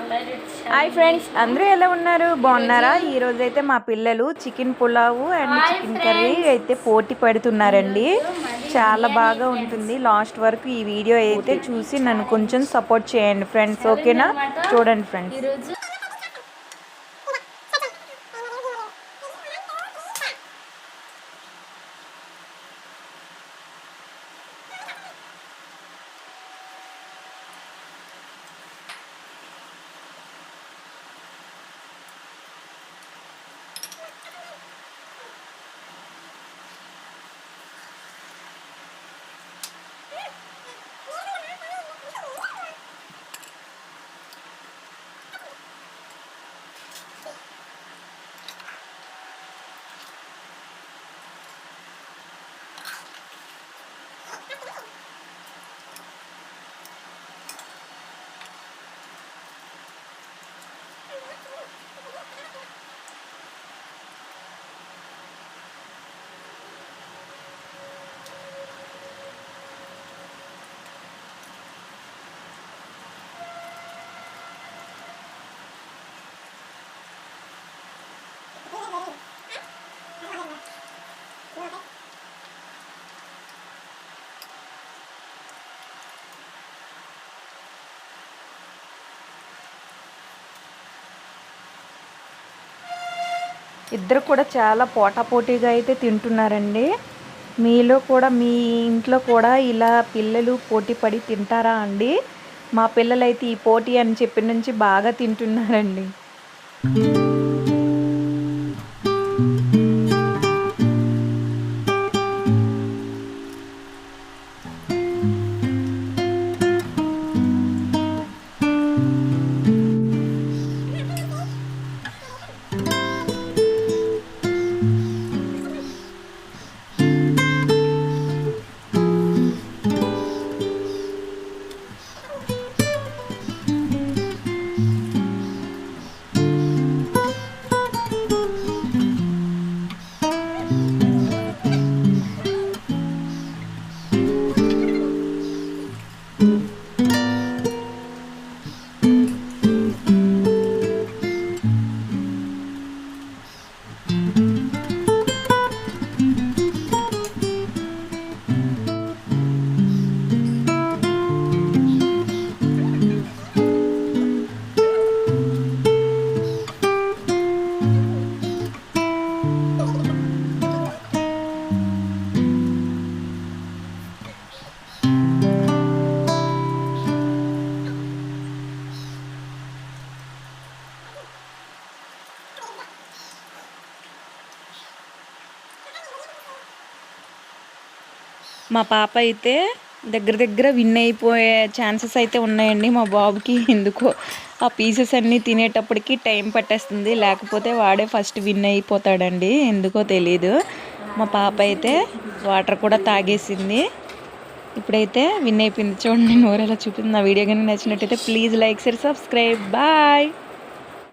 Hi friends, అందరూ ఎలా ఉన్నారు? బాగున్నారా? ఈ రోజు అయితే మా పిల్లలు chicken pulao and chicken curry అయితే పోటీ పెడుతున్నారండి. చాలా బాగా ఉంటుంది. లాస్ట్ వరకు ఈ వీడియో అయితే చూసి నన్ను కొంచెం సపోర్ట్ చేయండి ఫ్రెండ్స్, ఓకేనా? చూడండి ఫ్రెండ్స్. ఇద్దరు కూడా చాలా పోటాపోటీగా అయితే తింటున్నారండి. మీలో కూడా మీ ఇంట్లో కూడా ఇలా పిల్లలు పోటీ పడి తింటారా అండి? మా పిల్లలైతే ఈ పోటీ అని చెప్పి నుంచి బాగా తింటున్నారండి. మా పాప అయితే దగ్గర విన్ అయిపోయే ఛాన్సెస్ అయితే ఉన్నాయండి. మా బాబుకి ఎందుకో ఆ పీసెస్ అన్నీ తినేటప్పటికి టైం పట్టేస్తుంది, లేకపోతే వాడే ఫస్ట్ విన్ అయిపోతాడండి. ఎందుకో తెలీదు. మా పాప అయితే వాటర్ కూడా తాగేసింది, ఇప్పుడైతే విన్ అయిపోయింది. చూడండి నోరు ఎలా చూపింది. నా వీడియో కానీ నచ్చినట్టయితే please like share subscribe. Bye.